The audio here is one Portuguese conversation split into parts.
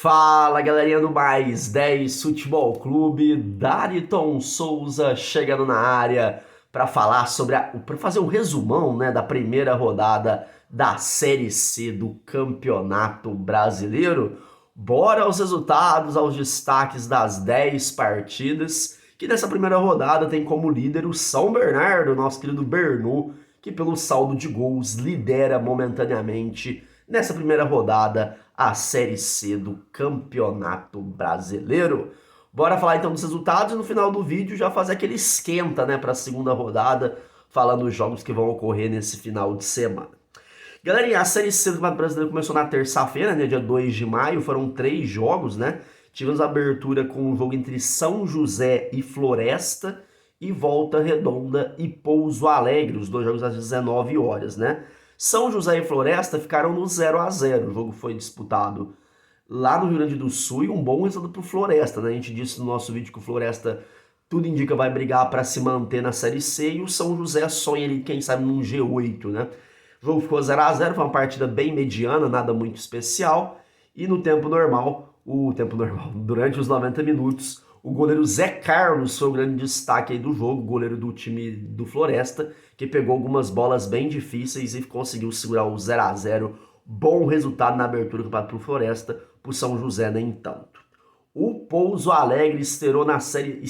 Fala, galerinha do Mais 10 Futebol Clube, Dariton Souza chegando na área para falar para fazer um resumão, né, da primeira rodada da Série C do Campeonato Brasileiro. Bora aos resultados, aos destaques das 10 partidas, que nessa primeira rodada tem como líder o São Bernardo, nosso querido Bernu, que pelo saldo de gols lidera momentaneamente nessa primeira rodada a Série C do Campeonato Brasileiro. Bora falar então dos resultados e no final do vídeo já fazer aquele esquenta, né, para a segunda rodada, falando os jogos que vão ocorrer nesse final de semana. Galerinha, a Série C do Campeonato Brasileiro começou na terça-feira, né, dia 2 de maio, foram 3 jogos, né? Tivemos a abertura com um jogo entre São José e Floresta e Volta Redonda e Pouso Alegre, os dois jogos às 19 horas, né? São José e Floresta ficaram no 0-0. O jogo foi disputado lá no Rio Grande do Sul e um bom resultado para o Floresta, né? A gente disse no nosso vídeo que o Floresta, tudo indica, vai brigar para se manter na Série C e o São José sonha ali, quem sabe, num G8, né? O jogo ficou 0-0, foi uma partida bem mediana, nada muito especial. E no tempo normal, durante os 90 minutos, o goleiro Zé Carlos foi o grande destaque aí do jogo, goleiro do time do Floresta, que pegou algumas bolas bem difíceis e conseguiu segurar o 0-0. Bom resultado na abertura do campeonato pro Floresta, pro São José nem tanto. O Pouso Alegre estreou na Série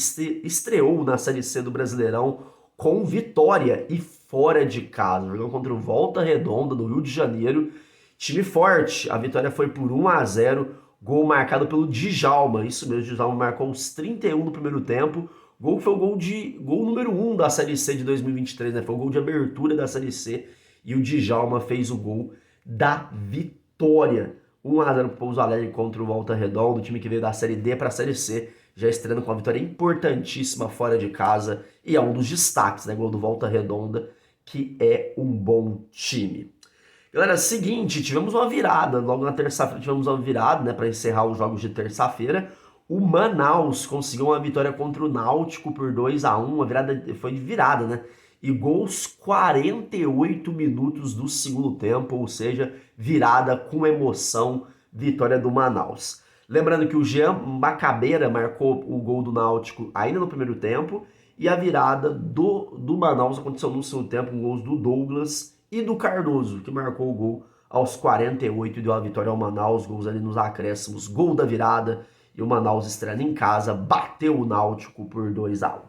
C do Brasileirão com vitória e fora de casa. Jogou contra o Volta Redonda, no Rio de Janeiro. Time forte, a vitória foi por 1-0. Gol marcado pelo Djalma, isso mesmo, o Djalma marcou os 31 no primeiro tempo. Gol foi o gol número 1 da Série C de 2023, né? Foi o gol de abertura da Série C e o Djalma fez o gol da vitória. 1-0 pro Pouso Alegre contra o Volta Redonda, o time que veio da Série D para a Série C, já estreando com uma vitória importantíssima fora de casa e é um dos destaques, né? Gol do Volta Redonda, que é um bom time. Galera, seguinte, tivemos uma virada, logo na terça-feira tivemos uma virada, né, para encerrar os jogos de terça-feira. O Manaus conseguiu uma vitória contra o Náutico por 2-1, uma virada, foi de virada, né? E gols 48 minutos do segundo tempo, ou seja, virada com emoção, vitória do Manaus. Lembrando que o Jean Macabeira marcou o gol do Náutico ainda no primeiro tempo, e a virada do Manaus aconteceu no segundo tempo, com gols do Douglas e do Cardoso, que marcou o gol aos 48 e deu a vitória ao Manaus, gols ali nos acréscimos, gol da virada, e o Manaus estreando em casa, bateu o Náutico por 2-1.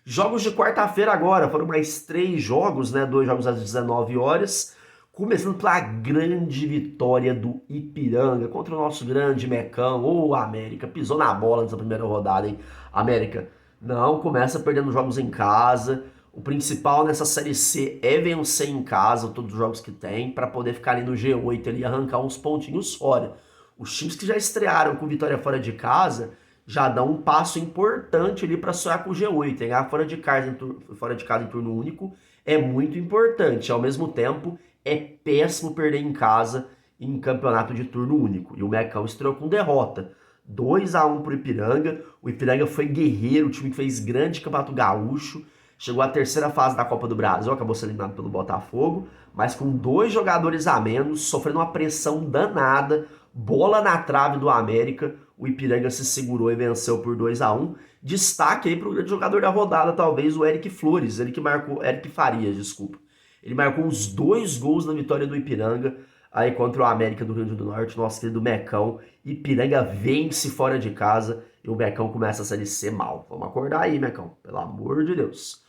Jogos de quarta-feira agora, foram mais 3 jogos, né? 2 jogos às 19 horas, começando pela grande vitória do Ipiranga contra o nosso grande Mecão, ou América, pisou na bola nessa primeira rodada, hein? América não começa perdendo jogos em casa. O principal nessa Série C é vencer em casa todos os jogos que tem, para poder ficar ali no G8 ali, e arrancar uns pontinhos fora. Os times que já estrearam com vitória fora de casa já dão um passo importante ali para sonhar com o G8. Ganhar fora de casa em turno único é muito importante. Ao mesmo tempo, é péssimo perder em casa em campeonato de turno único. E o Mecão estreou com derrota. 2-1 pro Ipiranga. O Ipiranga foi guerreiro, o time que fez grande campeonato gaúcho. Chegou à terceira fase da Copa do Brasil, acabou sendo eliminado pelo Botafogo, mas com 2 jogadores a menos, sofrendo uma pressão danada, bola na trave do América, o Ipiranga se segurou e venceu por 2-1. Destaque aí para o grande jogador da rodada, talvez o Eric Flores, Eric Farias, desculpa. Ele marcou os 2 gols na vitória do Ipiranga, aí contra o América do Rio Grande do Norte, nosso querido Mecão. Ipiranga vence fora de casa e o Mecão começa a Série C mal. Vamos acordar aí, Mecão, pelo amor de Deus.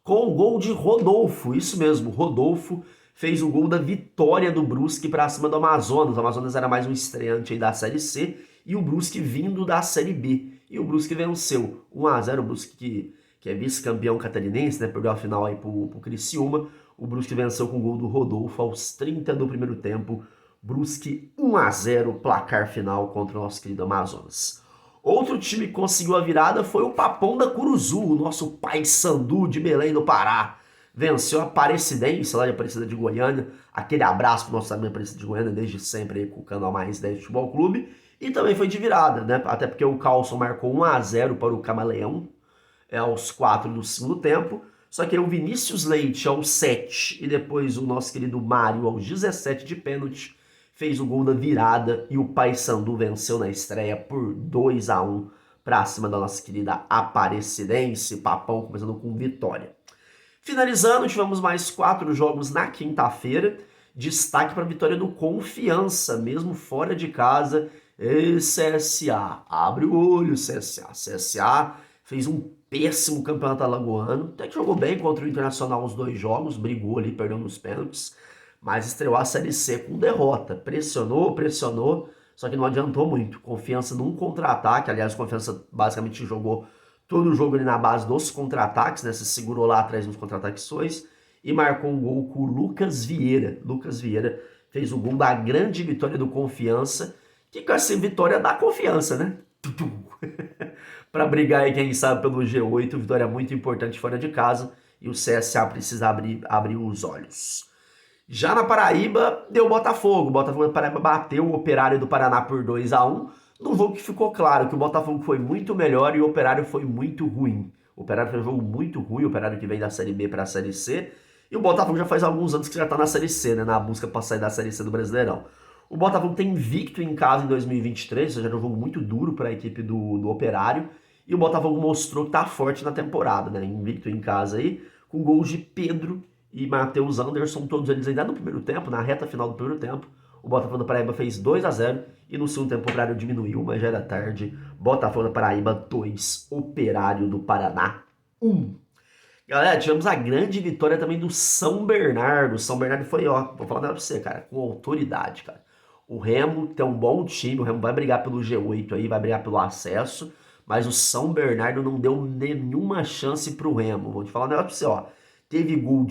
Com o gol de Rodolfo, isso mesmo, Rodolfo fez o gol da vitória do Brusque para cima do Amazonas. O Amazonas era mais um estreante aí da Série C e o Brusque vindo da Série B. E o Brusque venceu 1-0, o Brusque que é vice-campeão catarinense, né, perdeu a final aí pro Criciúma. O Brusque venceu com o gol do Rodolfo aos 30 do primeiro tempo. Brusque 1-0, placar final contra o nosso querido Amazonas. Outro time que conseguiu a virada foi o Papão da Curuzu, o nosso Paysandu de Belém do Pará. Venceu a Aparecidense, lá de Aparecida de Goiânia. Aquele abraço pro nosso amigo Aparecida de Goiânia, desde sempre aí com o canal Mais 10 Futebol Clube. E também foi de virada, né? Até porque o Carlson marcou 1-0 para o Camaleão, aos 4 do segundo tempo. Só que aí o Vinícius Leite aos 7 e depois o nosso querido Mário aos 17 de pênalti fez o gol da virada e o Paysandu venceu na estreia por 2-1 para cima da nossa querida Aparecidense. Papão começando com vitória. Finalizando, tivemos mais 4 jogos na quinta-feira. Destaque para a vitória do Confiança, mesmo fora de casa. E CSA, abre o olho, CSA. CSA fez um péssimo campeonato alagoano. Até que jogou bem contra o Internacional os 2 jogos, brigou ali, perdeu nos pênaltis. Mas estreou a Série C com derrota. Pressionou, só que não adiantou muito. Confiança num contra-ataque. Aliás, Confiança basicamente jogou todo o jogo ali na base dos contra-ataques, né? Se segurou lá atrás nos contra-ataques e marcou um gol com o Lucas Vieira. Lucas Vieira fez o gol da grande vitória do Confiança, que com essa vitória dá confiança, né? Para brigar aí, quem sabe, pelo G8, vitória muito importante fora de casa, e o CSA precisa abrir os olhos. Já na Paraíba, deu Botafogo. O Botafogo da Paraíba bateu o Operário do Paraná por 2-1, num jogo que ficou claro que o Botafogo foi muito melhor e o Operário foi muito ruim. O Operário foi um jogo muito ruim, o Operário que vem da Série B para a Série C, e o Botafogo já faz alguns anos que já está na Série C, né, na busca para sair da Série C do Brasileirão. O Botafogo tem invicto em casa em 2023, ou seja, era um jogo muito duro para a equipe do Operário, e o Botafogo mostrou que está forte na temporada, né, invicto em casa aí, com gols de Pedro e Matheus Anderson, todos eles ainda no primeiro tempo, na reta final do primeiro tempo. O Botafogo da Paraíba fez 2-0 e no segundo tempo o Operário diminuiu, mas já era tarde. Botafogo da Paraíba 2, Operário do Paraná 1. Galera, tivemos a grande vitória também do São Bernardo. O São Bernardo foi, ó, vou falar pra você, cara, com autoridade, cara. O Remo tem um bom time, o Remo vai brigar pelo G8 aí, vai brigar pelo acesso, mas o São Bernardo não deu nenhuma chance pro Remo. Vou te falar um negócio pra você, ó. Teve gol,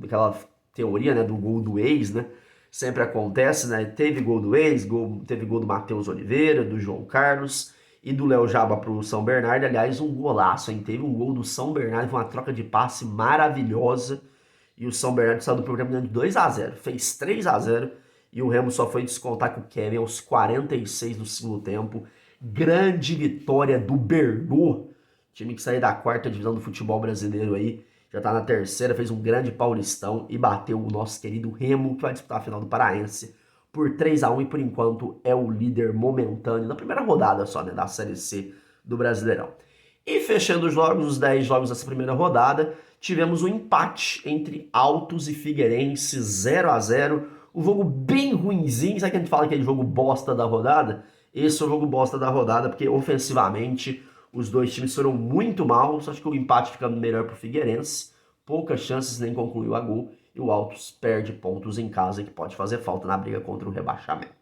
aquela teoria, né, do gol do ex, né? Sempre acontece, né? Teve gol do ex, teve gol do Matheus Oliveira, do João Carlos e do Léo Jaba pro São Bernardo. Aliás, um golaço, hein? Teve um gol do São Bernardo, foi uma troca de passe maravilhosa. E o São Bernardo saiu do programa ganhando de 2-0, fez 3-0 e o Remo só foi descontar com o Kevin aos 46 do segundo tempo. Grande vitória do Bernou, time que saiu da 4ª divisão do futebol brasileiro aí. Já tá na 3ª, fez um grande Paulistão e bateu o nosso querido Remo, que vai disputar a final do Paraense por 3-1 e por enquanto é o líder momentâneo na primeira rodada só, né, da Série C do Brasileirão. E fechando os jogos, os 10 jogos dessa primeira rodada, tivemos um empate entre Altos e Figueirense, 0-0, um jogo bem ruinzinho. Sabe que a gente fala aquele jogo bosta da rodada? Esse é o jogo bosta da rodada, porque ofensivamente os dois times foram muito mal, só que o empate fica melhor para o Figueirense. Poucas chances, nem concluiu a gol. E o Altos perde pontos em casa, que pode fazer falta na briga contra o rebaixamento.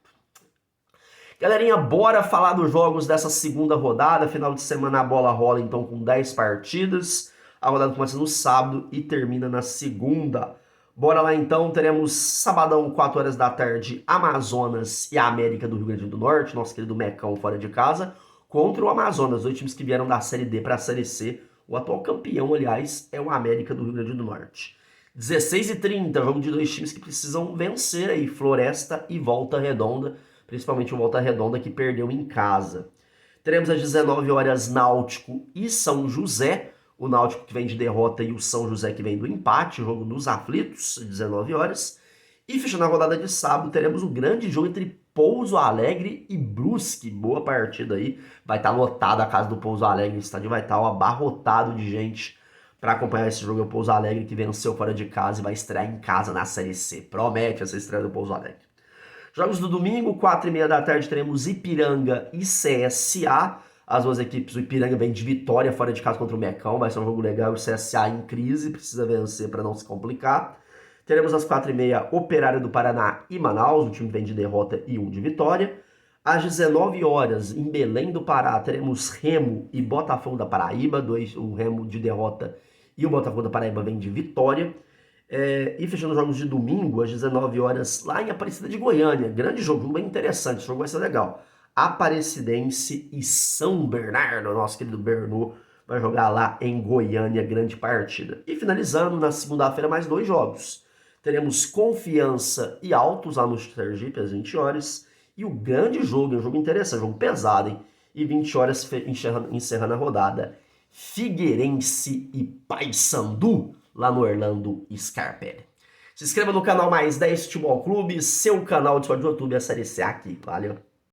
Galerinha, bora falar dos jogos dessa segunda rodada. Final de semana a bola rola então com 10 partidas. A rodada começa no sábado e termina na segunda. Bora lá então, teremos sabadão, 4 horas da tarde, Amazonas e a América do Rio Grande do Norte, nosso querido Mecão fora de casa, contra o Amazonas, 2 times que vieram da Série D para a Série C. O atual campeão, aliás, é o América do Rio Grande do Norte. 16h30, jogo de 2 times que precisam vencer aí, Floresta e Volta Redonda, principalmente o Volta Redonda que perdeu em casa. Teremos às 19 horas Náutico e São José, o Náutico que vem de derrota e o São José que vem do empate, o jogo dos aflitos, às 19 horas. E fechando a rodada de sábado, teremos o grande jogo entre Pouso Alegre e Brusque. Boa partida aí. Vai estar lotada a casa do Pouso Alegre. O estádio vai estar abarrotado de gente para acompanhar esse jogo. É o Pouso Alegre que venceu fora de casa e vai estrear em casa na Série C. Promete essa estreia do Pouso Alegre. Jogos do domingo, 4h30 da tarde, teremos Ipiranga e CSA. As duas equipes, o Ipiranga vem de vitória fora de casa contra o Mecão. Vai ser um jogo legal. O CSA em crise, precisa vencer para não se complicar. Teremos às 4h30 Operário do Paraná e Manaus, o time vem de derrota e 1 de vitória. Às 19 horas, em Belém do Pará, teremos Remo e Botafogo da Paraíba, o Remo de derrota e o Botafogo da Paraíba vem de vitória. E fechando os jogos de domingo, às 19 horas, lá em Aparecida de Goiânia, grande jogo, bem interessante, esse jogo vai ser legal. Aparecidense e São Bernardo, nosso querido Bernou, vai jogar lá em Goiânia, grande partida. E finalizando, na segunda-feira, mais 2 jogos. Teremos Confiança e Altos lá no Sergipe, às 20 horas. E o grande jogo, um jogo interessante, um jogo pesado, hein? E 20 horas encerrando a rodada. Figueirense e Paysandu, lá no Orlando Scarpelli. Se inscreva no canal Mais 10 Futebol Clube, seu canal de YouTube, a Série C aqui. Valeu!